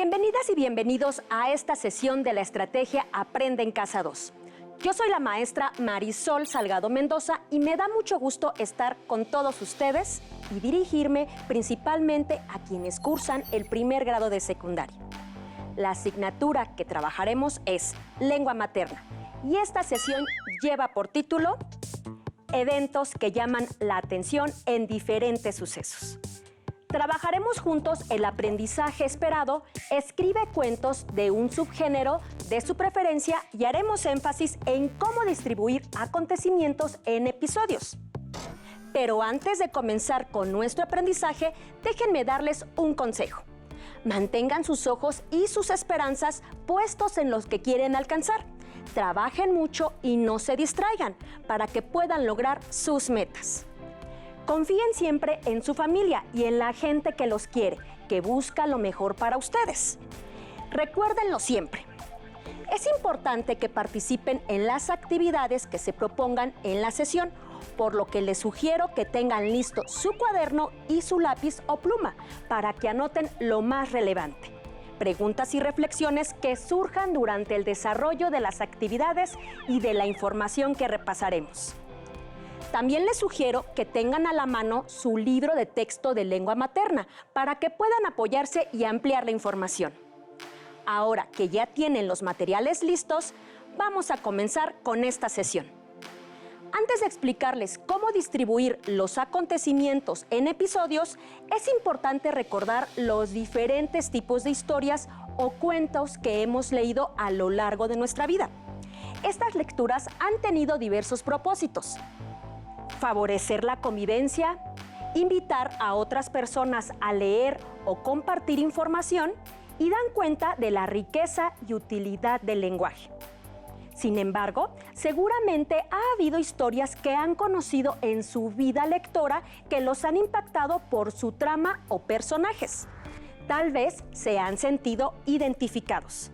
Bienvenidas y bienvenidos a esta sesión de la estrategia Aprende en Casa 2. Yo soy la maestra Marisol Salgado Mendoza y me da mucho gusto estar con todos ustedes y dirigirme principalmente a quienes cursan el primer grado de secundaria. La asignatura que trabajaremos es Lengua Materna y esta sesión lleva por título Eventos que llaman la atención en diferentes sucesos. Trabajaremos juntos el aprendizaje esperado, escribe cuentos de un subgénero de su preferencia y haremos énfasis en cómo distribuir acontecimientos en episodios. Pero antes de comenzar con nuestro aprendizaje, déjenme darles un consejo. Mantengan sus ojos y sus esperanzas puestos en los que quieren alcanzar. Trabajen mucho y no se distraigan para que puedan lograr sus metas. Confíen siempre en su familia y en la gente que los quiere, que busca lo mejor para ustedes. Recuérdenlo siempre. Es importante que participen en las actividades que se propongan en la sesión, por lo que les sugiero que tengan listo su cuaderno y su lápiz o pluma para que anoten lo más relevante. Preguntas y reflexiones que surjan durante el desarrollo de las actividades y de la información que repasaremos. También les sugiero que tengan a la mano su libro de texto de lengua materna para que puedan apoyarse y ampliar la información. Ahora que ya tienen los materiales listos, vamos a comenzar con esta sesión. Antes de explicarles cómo distribuir los acontecimientos en episodios, es importante recordar los diferentes tipos de historias o cuentos que hemos leído a lo largo de nuestra vida. Estas lecturas han tenido diversos propósitos. Favorecer la convivencia, invitar a otras personas a leer o compartir información y dan cuenta de la riqueza y utilidad del lenguaje. Sin embargo, seguramente ha habido historias que han conocido en su vida lectora que los han impactado por su trama o personajes. Tal vez se han sentido identificados.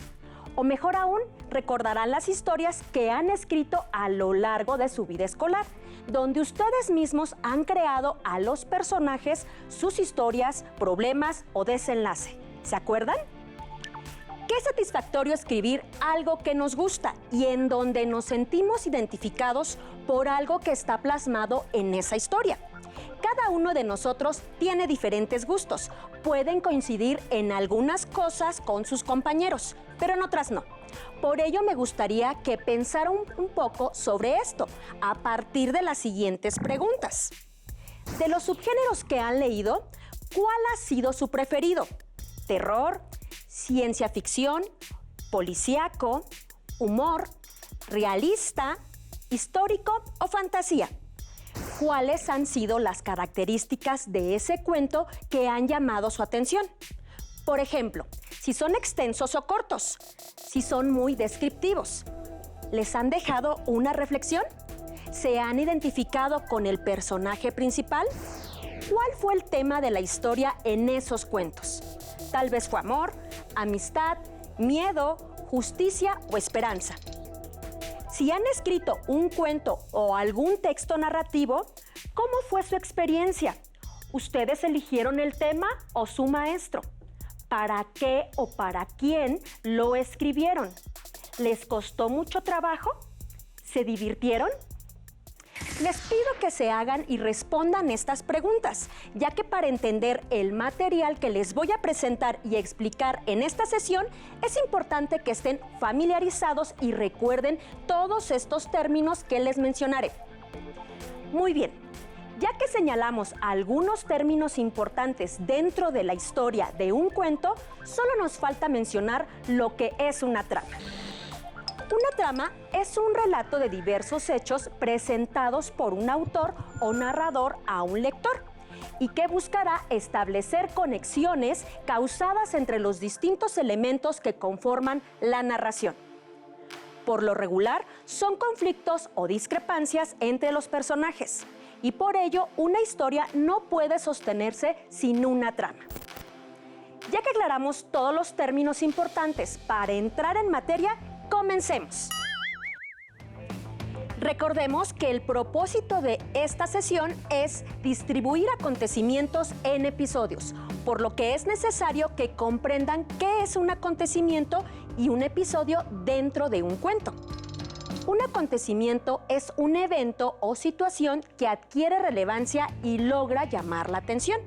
O mejor aún, recordarán las historias que han escrito a lo largo de su vida escolar, donde ustedes mismos han creado a los personajes, sus historias, problemas o desenlace. ¿Se acuerdan? Qué satisfactorio escribir algo que nos gusta y en donde nos sentimos identificados por algo que está plasmado en esa historia. Cada uno de nosotros tiene diferentes gustos. Pueden coincidir en algunas cosas con sus compañeros, pero en otras no. Por ello me gustaría que pensaran un poco sobre esto a partir de las siguientes preguntas. De los subgéneros que han leído, ¿cuál ha sido su preferido? ¿Terror, ciencia ficción, policíaco, humor, realista, histórico o fantasía? ¿Cuáles han sido las características de ese cuento que han llamado su atención? Por ejemplo, si son extensos o cortos, si son muy descriptivos. ¿Les han dejado una reflexión? ¿Se han identificado con el personaje principal? ¿Cuál fue el tema de la historia en esos cuentos? Tal vez fue amor, amistad, miedo, justicia o esperanza. Si han escrito un cuento o algún texto narrativo, ¿cómo fue su experiencia? ¿Ustedes eligieron el tema o su maestro? ¿Para qué o para quién lo escribieron? ¿Les costó mucho trabajo? ¿Se divirtieron? Les pido que se hagan y respondan estas preguntas, ya que para entender el material que les voy a presentar y explicar en esta sesión, es importante que estén familiarizados y recuerden todos estos términos que les mencionaré. Muy bien. Ya que señalamos algunos términos importantes dentro de la historia de un cuento, solo nos falta mencionar lo que es una trama. Una trama es un relato de diversos hechos presentados por un autor o narrador a un lector y que buscará establecer conexiones causadas entre los distintos elementos que conforman la narración. Por lo regular, son conflictos o discrepancias entre los personajes. Y por ello, una historia no puede sostenerse sin una trama. Ya que aclaramos todos los términos importantes para entrar en materia, comencemos. Recordemos que el propósito de esta sesión es distribuir acontecimientos en episodios, por lo que es necesario que comprendan qué es un acontecimiento y un episodio dentro de un cuento. Un acontecimiento es un evento o situación que adquiere relevancia y logra llamar la atención.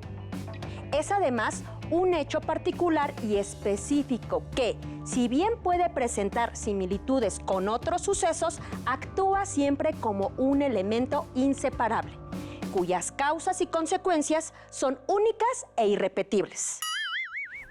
Es además un hecho particular y específico que, si bien puede presentar similitudes con otros sucesos, actúa siempre como un elemento inseparable, cuyas causas y consecuencias son únicas e irrepetibles.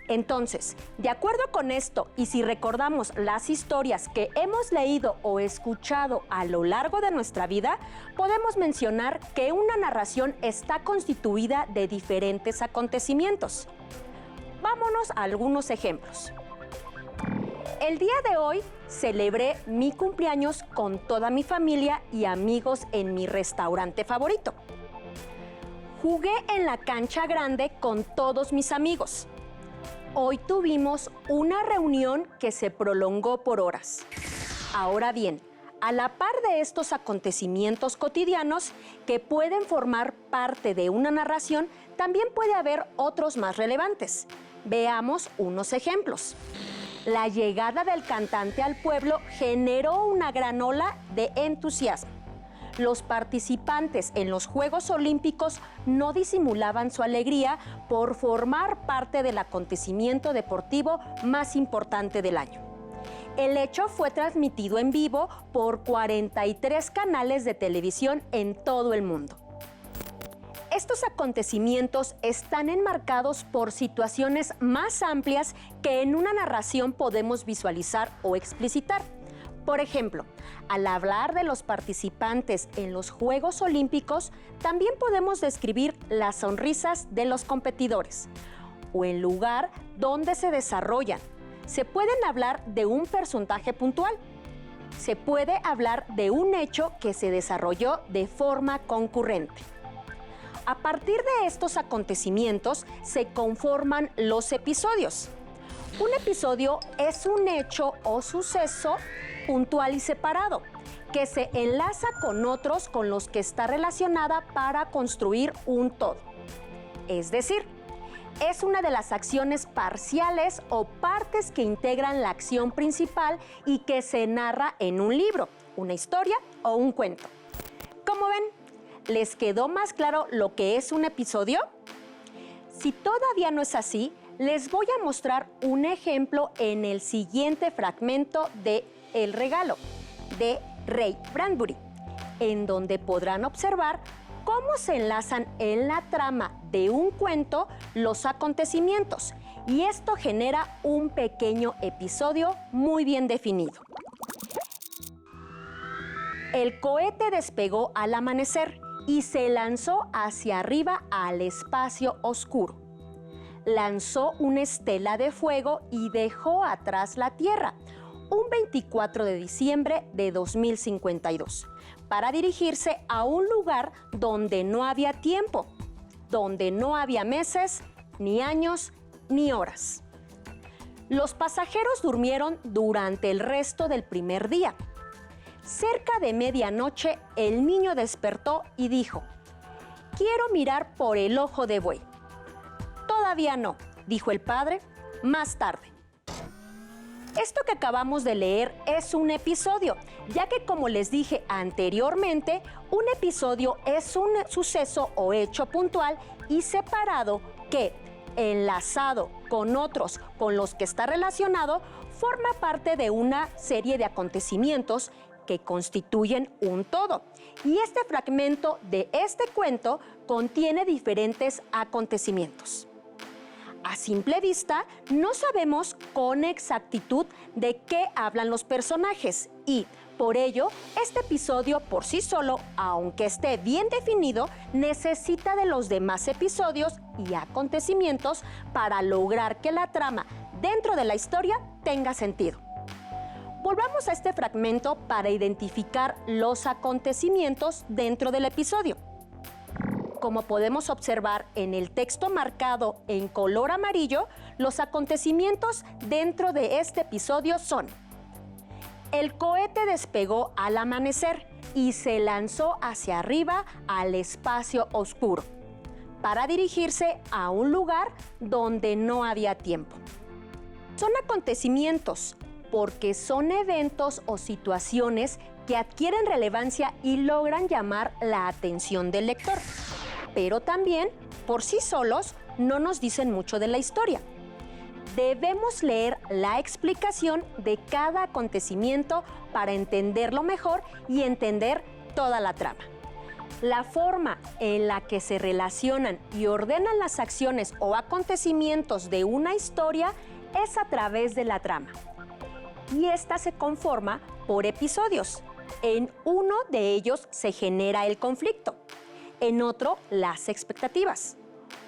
Entonces, de acuerdo con esto, y si recordamos las historias que hemos leído o escuchado a lo largo de nuestra vida, podemos mencionar que una narración está constituida de diferentes acontecimientos. Vámonos a algunos ejemplos. El día de hoy celebré mi cumpleaños con toda mi familia y amigos en mi restaurante favorito. Jugué en la cancha grande con todos mis amigos. Hoy tuvimos una reunión que se prolongó por horas. Ahora bien, a la par de estos acontecimientos cotidianos que pueden formar parte de una narración, también puede haber otros más relevantes. Veamos unos ejemplos. La llegada del cantante al pueblo generó una gran ola de entusiasmo. Los participantes en los Juegos Olímpicos no disimulaban su alegría por formar parte del acontecimiento deportivo más importante del año. El hecho fue transmitido en vivo por 43 canales de televisión en todo el mundo. Estos acontecimientos están enmarcados por situaciones más amplias que en una narración podemos visualizar o explicitar. Por ejemplo, al hablar de los participantes en los Juegos Olímpicos, también podemos describir las sonrisas de los competidores o el lugar donde se desarrollan. Se pueden hablar de un personaje puntual. Se puede hablar de un hecho que se desarrolló de forma concurrente. A partir de estos acontecimientos se conforman los episodios. Un episodio es un hecho o suceso puntual y separado, que se enlaza con otros con los que está relacionada para construir un todo. Es decir, es una de las acciones parciales o partes que integran la acción principal y que se narra en un libro, una historia o un cuento. ¿Cómo ven? ¿Les quedó más claro lo que es un episodio? Si todavía no es así, les voy a mostrar un ejemplo en el siguiente fragmento de El regalo, de Ray Bradbury, en donde podrán observar cómo se enlazan en la trama de un cuento los acontecimientos, y esto genera un pequeño episodio muy bien definido. El cohete despegó al amanecer y se lanzó hacia arriba al espacio oscuro. Lanzó una estela de fuego y dejó atrás la Tierra, un 24 de diciembre de 2052, para dirigirse a un lugar donde no había tiempo, donde no había meses, ni años, ni horas. Los pasajeros durmieron durante el resto del primer día. Cerca de medianoche, el niño despertó y dijo: «Quiero mirar por el ojo de buey». «Todavía no», dijo el padre, «más tarde». Esto que acabamos de leer es un episodio, ya que, como les dije anteriormente, un episodio es un suceso o hecho puntual y separado que, enlazado con otros con los que está relacionado, forma parte de una serie de acontecimientos que constituyen un todo. Y este fragmento de este cuento contiene diferentes acontecimientos. A simple vista, no sabemos con exactitud de qué hablan los personajes y, por ello, este episodio por sí solo, aunque esté bien definido, necesita de los demás episodios y acontecimientos para lograr que la trama dentro de la historia tenga sentido. Volvamos a este fragmento para identificar los acontecimientos dentro del episodio. Como podemos observar en el texto marcado en color amarillo, los acontecimientos dentro de este episodio son: el cohete despegó al amanecer y se lanzó hacia arriba al espacio oscuro. para dirigirse a un lugar donde no había tiempo. Son acontecimientos porque son eventos o situaciones que adquieren relevancia y logran llamar la atención del lector. Pero también, por sí solos, no nos dicen mucho de la historia. Debemos leer la explicación de cada acontecimiento para entenderlo mejor y entender toda la trama. La forma en la que se relacionan y ordenan las acciones o acontecimientos de una historia es a través de la trama. Y esta se conforma por episodios. En uno de ellos se genera el conflicto, en otro las expectativas,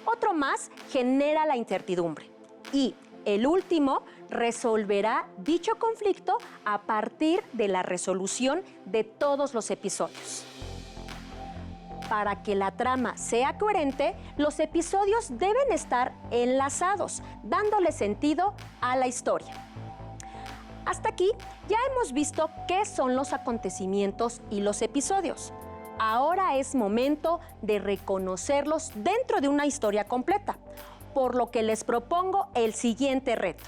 otro más genera la incertidumbre y el último resolverá dicho conflicto a partir de la resolución de todos los episodios. Para que la trama sea coherente, los episodios deben estar enlazados, dándole sentido a la historia. Hasta aquí ya hemos visto qué son los acontecimientos y los episodios. Ahora es momento de reconocerlos dentro de una historia completa, por lo que les propongo el siguiente reto.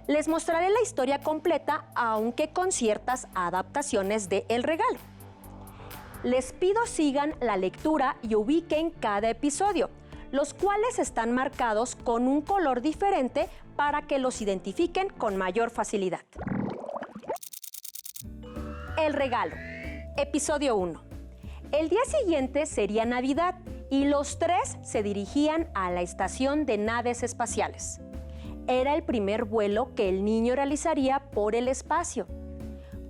Les mostraré la historia completa, aunque con ciertas adaptaciones de El Regalo. Les pido sigan la lectura y ubiquen cada episodio, los cuales están marcados con un color diferente para que los identifiquen con mayor facilidad. El Regalo, episodio 1. El día siguiente sería Navidad y los tres se dirigían a la estación de naves espaciales. Era el primer vuelo que el niño realizaría por el espacio,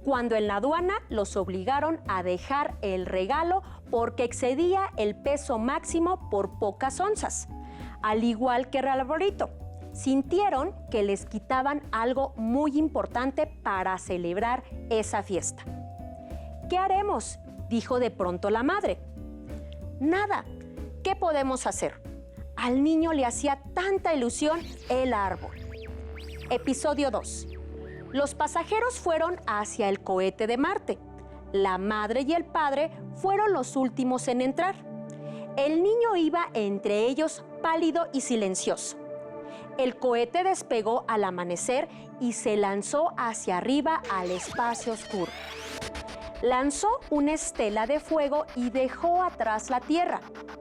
cuando en la aduana los obligaron a dejar el regalo porque excedía el peso máximo por pocas onzas. Al igual que el arbolito, sintieron que les quitaban algo muy importante para celebrar esa fiesta. ¿Qué haremos?, dijo de pronto la madre. Nada, ¿qué podemos hacer? Al niño le hacía tanta ilusión el árbol. Episodio 2. Los pasajeros fueron hacia el cohete de Marte. La madre y el padre fueron los últimos en entrar. El niño iba entre ellos pálido y silencioso. El cohete despegó al amanecer y se lanzó hacia arriba al espacio oscuro. Lanzó una estela de fuego y dejó atrás la Tierra,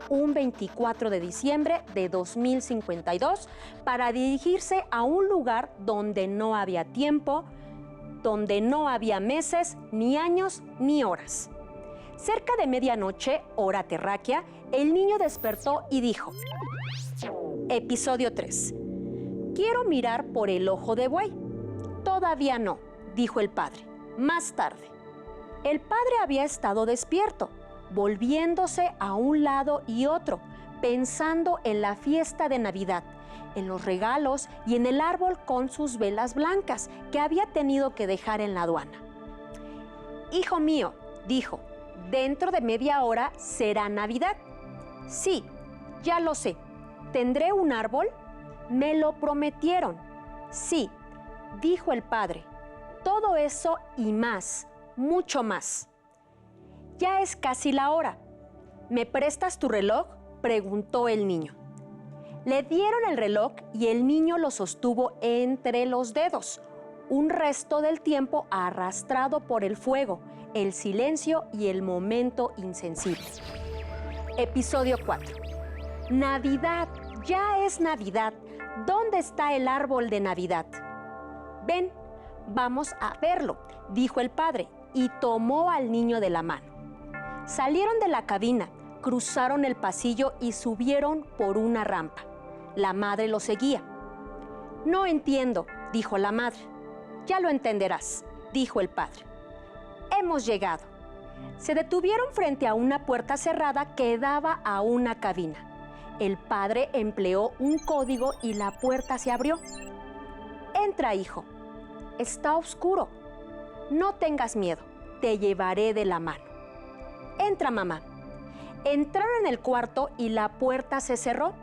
un 24 de diciembre de 2052, para dirigirse a un lugar donde no había tiempo, donde no había meses, ni años, ni horas. Cerca de medianoche, hora terráquea, el niño despertó y dijo: Episodio 3. Quiero mirar por el ojo de buey. Todavía no, dijo el padre. Más tarde. El padre había estado despierto, volviéndose a un lado y otro, pensando en la fiesta de Navidad, en los regalos y en el árbol con sus velas blancas que había tenido que dejar en la aduana. Hijo mío, dijo, dentro de media hora será Navidad. Sí, ya lo sé. ¿Tendré un árbol? Me lo prometieron. Sí, dijo el padre. Todo eso y más. Mucho más. Ya es casi la hora. ¿Me prestas tu reloj?, preguntó el niño. Le dieron el reloj y el niño lo sostuvo entre los dedos, un resto del tiempo arrastrado por el fuego, el silencio y el momento insensible. Episodio 4. Navidad, ya es Navidad. ¿Dónde está el árbol de Navidad? Ven, vamos a verlo, dijo el padre, y tomó al niño de la mano. Salieron de la cabina, cruzaron el pasillo y subieron por una rampa. La madre lo seguía. No entiendo, dijo la madre. Ya lo entenderás, dijo el padre. Hemos llegado. Se detuvieron frente a una puerta cerrada que daba a una cabina. El padre empleó un código y la puerta se abrió. Entra, hijo. Está oscuro. No tengas miedo, te llevaré de la mano. Entra, mamá. Entraron en el cuarto y la puerta se cerró.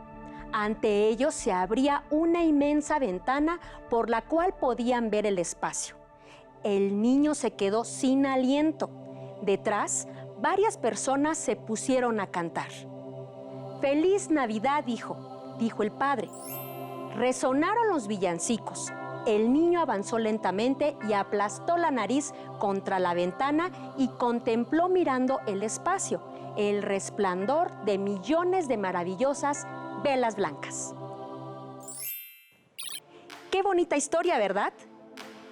Ante ellos se abría una inmensa ventana por la cual podían ver el espacio. El niño se quedó sin aliento. Detrás, varias personas se pusieron a cantar. «Feliz Navidad, hijo», dijo el padre. Resonaron los villancicos. El niño avanzó lentamente y aplastó la nariz contra la ventana y contempló mirando el espacio, el resplandor de millones de maravillosas velas blancas. Qué bonita historia, ¿verdad?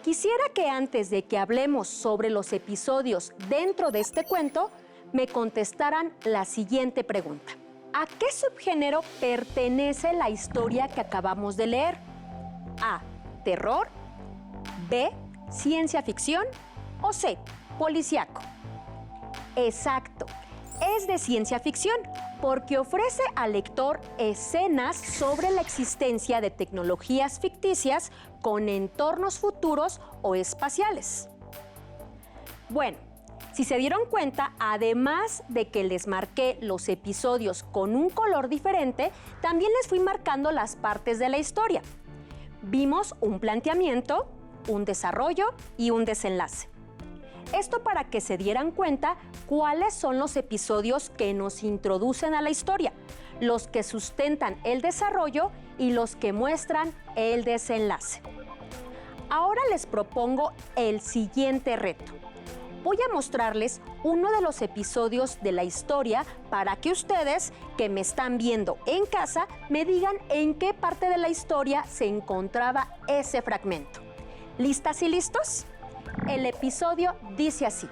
Quisiera que antes de que hablemos sobre los episodios dentro de este cuento, me contestaran la siguiente pregunta. ¿A qué subgénero pertenece la historia que acabamos de leer? A. Terror. B. Ciencia ficción. O C. Policíaco. Exacto. Es de ciencia ficción porque ofrece al lector escenas sobre la existencia de tecnologías ficticias con entornos futuros o espaciales. Bueno, si se dieron cuenta, además de que les marqué los episodios con un color diferente, también les fui marcando las partes de la historia. Vimos un planteamiento, un desarrollo y un desenlace. Esto para que se dieran cuenta cuáles son los episodios que nos introducen a la historia, los que sustentan el desarrollo y los que muestran el desenlace. Ahora les propongo el siguiente reto. Voy a mostrarles uno de los episodios de la historia para que ustedes, que me están viendo en casa, me digan en qué parte de la historia se encontraba ese fragmento. ¿Listas y listos? El episodio dice así.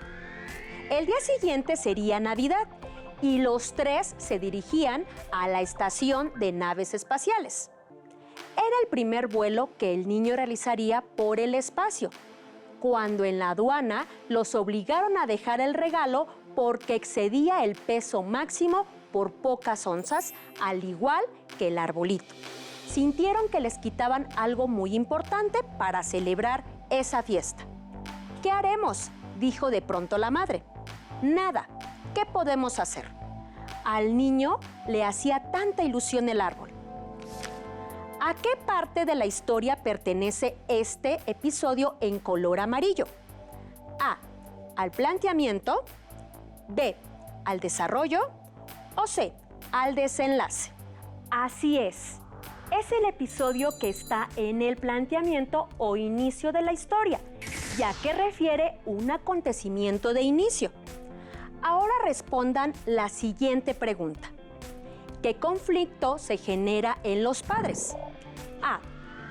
El día siguiente sería Navidad y los tres se dirigían a la estación de naves espaciales. Era el primer vuelo que el niño realizaría por el espacio, cuando en la aduana los obligaron a dejar el regalo porque excedía el peso máximo por pocas onzas, al igual que el arbolito. Sintieron que les quitaban algo muy importante para celebrar esa fiesta. ¿Qué haremos?, dijo de pronto la madre. Nada. ¿Qué podemos hacer? Al niño le hacía tanta ilusión el árbol. ¿A qué parte de la historia pertenece este episodio en color amarillo? A. Al planteamiento. B. Al desarrollo. O C. Al desenlace. Así es. Es el episodio que está en el planteamiento o inicio de la historia, ya que refiere un acontecimiento de inicio. Ahora respondan la siguiente pregunta. ¿Qué conflicto se genera en los padres? A.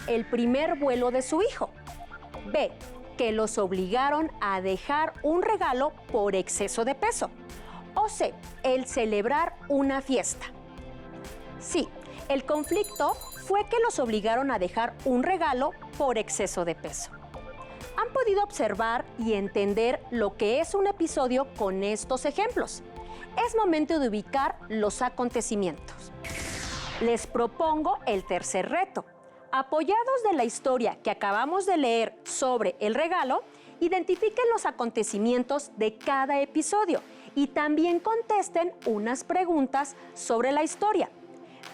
El primer vuelo de su hijo. B. Que los obligaron a dejar un regalo por exceso de peso. O C. El celebrar una fiesta. Sí, el conflicto fue que los obligaron a dejar un regalo por exceso de peso. ¿Han podido observar y entender lo que es un episodio con estos ejemplos? Es momento de ubicar los acontecimientos. Les propongo el tercer reto. Apoyados de la historia que acabamos de leer sobre el regalo, identifiquen los acontecimientos de cada episodio y también contesten unas preguntas sobre la historia.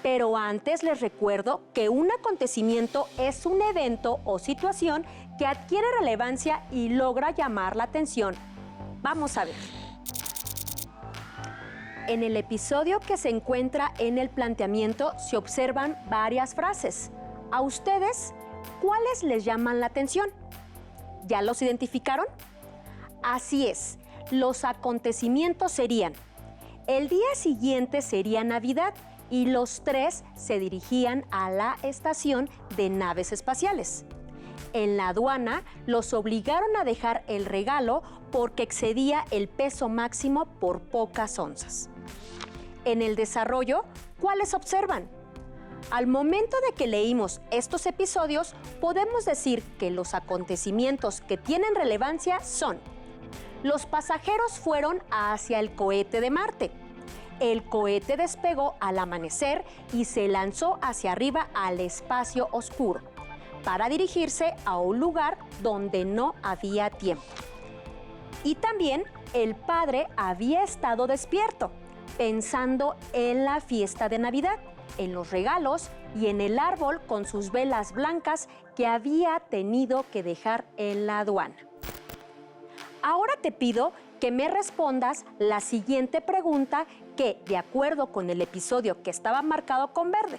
Pero antes les recuerdo que un acontecimiento es un evento o situación que adquiere relevancia y logra llamar la atención. Vamos a ver. En el episodio que se encuentra en el planteamiento se observan varias frases. ¿A ustedes cuáles les llaman la atención? ¿Ya los identificaron? Así es, los acontecimientos serían: el día siguiente sería Navidad y los tres se dirigían a la estación de naves espaciales. En la aduana los obligaron a dejar el regalo porque excedía el peso máximo por pocas onzas. En el desarrollo, ¿cuáles observan? Al momento de que leímos estos episodios, podemos decir que los acontecimientos que tienen relevancia son: los pasajeros fueron hacia el cohete de Marte. El cohete despegó al amanecer y se lanzó hacia arriba al espacio oscuro, para dirigirse a un lugar donde no había tiempo. Y también el padre había estado despierto, pensando en la fiesta de Navidad, en los regalos y en el árbol con sus velas blancas que había tenido que dejar en la aduana. Ahora te pido que me respondas la siguiente pregunta que, de acuerdo con el episodio que estaba marcado con verde.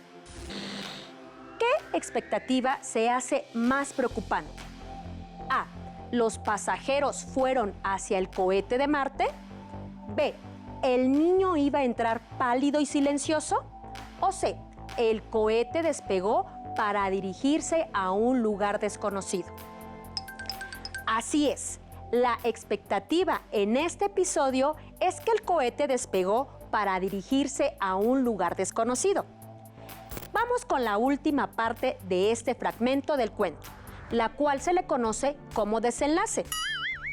¿Qué expectativa se hace más preocupante? A. ¿Los pasajeros fueron hacia el cohete de Marte? B. ¿El niño iba a entrar pálido y silencioso? O C. ¿El cohete despegó para dirigirse a un lugar desconocido? Así es, la expectativa en este episodio es que el cohete despegó para dirigirse a un lugar desconocido. Vamos con la última parte de este fragmento del cuento, la cual se le conoce como desenlace.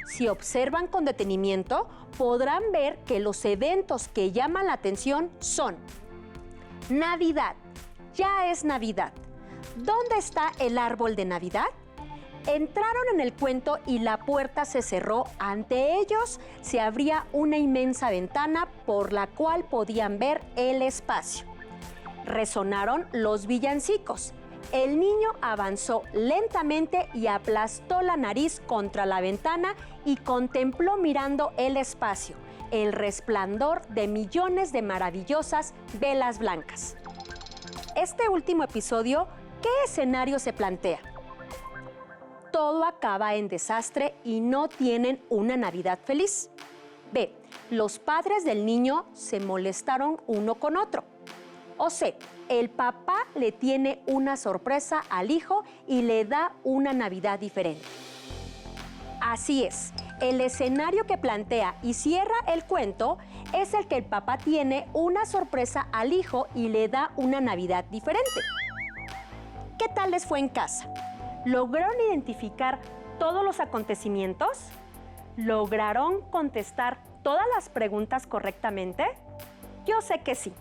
Si observan con detenimiento, podrán ver que los eventos que llaman la atención son: Navidad, ya es Navidad. ¿Dónde está el árbol de Navidad? Entraron en el cuento y la puerta se cerró. Ante ellos se abría una inmensa ventana por la cual podían ver el espacio. Resonaron los villancicos. El niño avanzó lentamente y aplastó la nariz contra la ventana y contempló mirando el espacio, el resplandor de millones de maravillosas velas blancas. Este último episodio, ¿qué escenario se plantea? Todo acaba en desastre y no tienen una Navidad feliz. B. Los padres del niño se molestaron uno con otro. O C. El papá le tiene una sorpresa al hijo y le da una Navidad diferente. Así es, el escenario que plantea y cierra el cuento es el que el papá tiene una sorpresa al hijo y le da una Navidad diferente. ¿Qué tal les fue en casa? ¿Lograron identificar todos los acontecimientos? ¿Lograron contestar todas las preguntas correctamente? Yo sé que sí.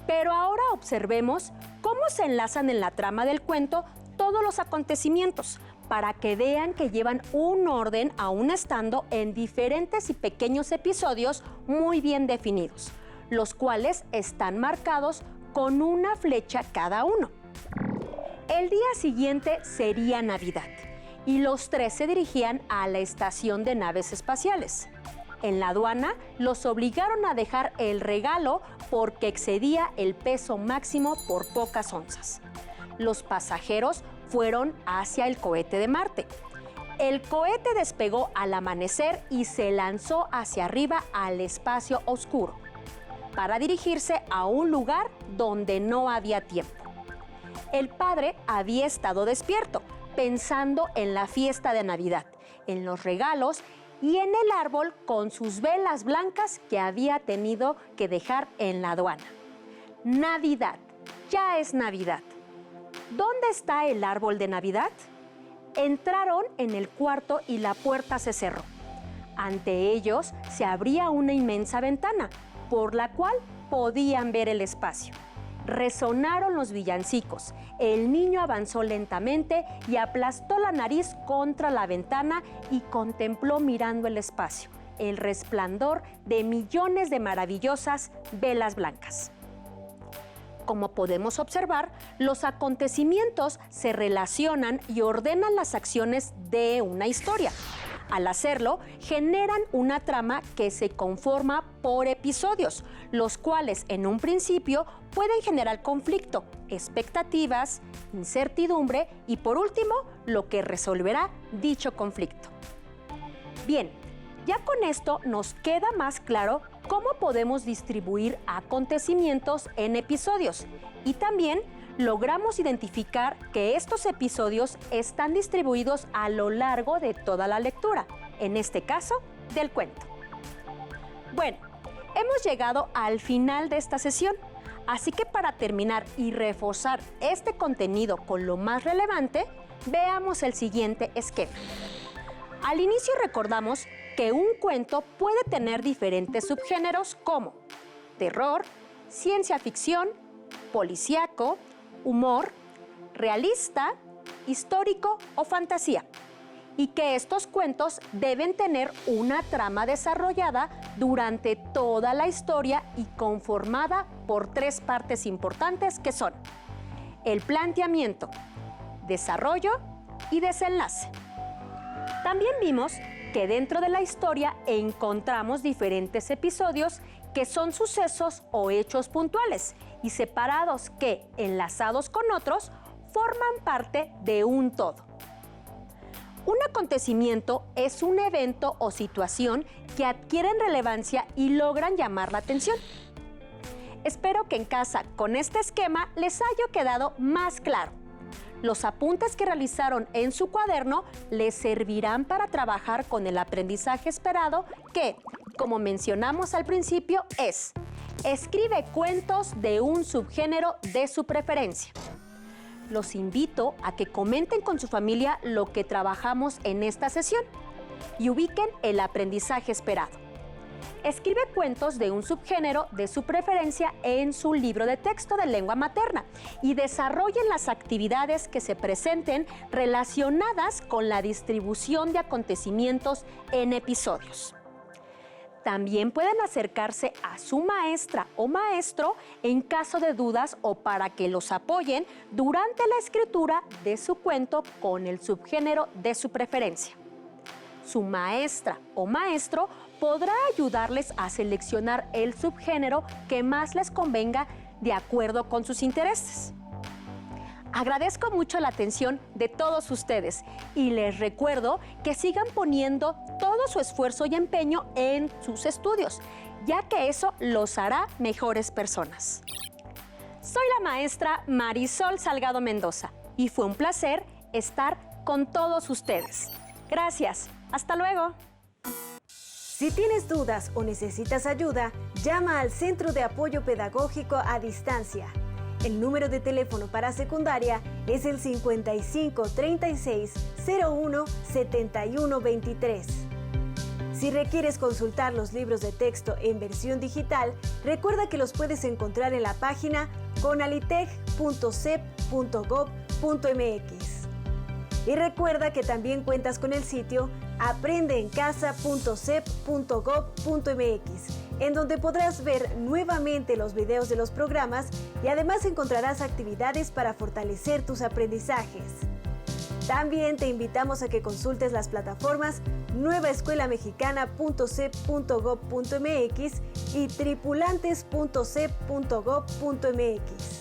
Pero ahora observemos cómo se enlazan en la trama del cuento todos los acontecimientos, para que vean que llevan un orden aún estando en diferentes y pequeños episodios muy bien definidos, los cuales están marcados con una flecha cada uno. El día siguiente sería Navidad y los tres se dirigían a la estación de naves espaciales. En la aduana los obligaron a dejar el regalo porque excedía el peso máximo por pocas onzas. Los pasajeros fueron hacia el cohete de Marte. El cohete despegó al amanecer y se lanzó hacia arriba al espacio oscuro para dirigirse a un lugar donde no había tiempo. El padre había estado despierto, pensando en la fiesta de Navidad, en los regalos y en el árbol con sus velas blancas que había tenido que dejar en la aduana. Navidad, ya es Navidad. ¿Dónde está el árbol de Navidad? Entraron en el cuarto y la puerta se cerró. Ante ellos se abría una inmensa ventana, por la cual podían ver el espacio. Resonaron los villancicos. El niño avanzó lentamente y aplastó la nariz contra la ventana y contempló mirando el espacio, el resplandor de millones de maravillosas velas blancas. Como podemos observar, los acontecimientos se relacionan y ordenan las acciones de una historia. Al hacerlo, generan una trama que se conforma por episodios, los cuales en un principio pueden generar conflicto, expectativas, incertidumbre y por último, lo que resolverá dicho conflicto. Bien, ya con esto nos queda más claro cómo podemos distribuir acontecimientos en episodios y también logramos identificar que estos episodios están distribuidos a lo largo de toda la lectura, en este caso, del cuento. Bueno, hemos llegado al final de esta sesión, así que para terminar y reforzar este contenido con lo más relevante, veamos el siguiente esquema. Al inicio recordamos que un cuento puede tener diferentes subgéneros como terror, ciencia ficción, policíaco, humor, realista, histórico o fantasía, y que estos cuentos deben tener una trama desarrollada durante toda la historia y conformada por tres partes importantes que son el planteamiento, desarrollo y desenlace. También vimos que dentro de la historia encontramos diferentes episodios que son sucesos o hechos puntuales y separados que, enlazados con otros, forman parte de un todo. Un acontecimiento es un evento o situación que adquieren relevancia y logran llamar la atención. Espero que en casa, con este esquema, les haya quedado más claro. Los apuntes que realizaron en su cuaderno les servirán para trabajar con el aprendizaje esperado que, como mencionamos al principio, es: escribe cuentos de un subgénero de su preferencia. Los invito a que comenten con su familia lo que trabajamos en esta sesión y ubiquen el aprendizaje esperado. Escribe cuentos de un subgénero de su preferencia en su libro de texto de lengua materna y desarrollen las actividades que se presenten relacionadas con la distribución de acontecimientos en episodios. También pueden acercarse a su maestra o maestro en caso de dudas o para que los apoyen durante la escritura de su cuento con el subgénero de su preferencia. Su maestra o maestro podrá ayudarles a seleccionar el subgénero que más les convenga de acuerdo con sus intereses. Agradezco mucho la atención de todos ustedes y les recuerdo que sigan poniendo todo su esfuerzo y empeño en sus estudios, ya que eso los hará mejores personas. Soy la maestra Marisol Salgado Mendoza y fue un placer estar con todos ustedes. Gracias. Hasta luego. Si tienes dudas o necesitas ayuda, llama al Centro de Apoyo Pedagógico a Distancia. El número de teléfono para secundaria es el 55 36 01 71 23. Si requieres consultar los libros de texto en versión digital, recuerda que los puedes encontrar en la página conalitech.cep.gov.mx. Y recuerda que también cuentas con el sitio aprendeencasa.cep.gov.mx, en donde podrás ver nuevamente los videos de los programas y además encontrarás actividades para fortalecer tus aprendizajes. También te invitamos a que consultes las plataformas nuevaescuelamexicana.cep.gov.mx y tripulantes.cep.gov.mx.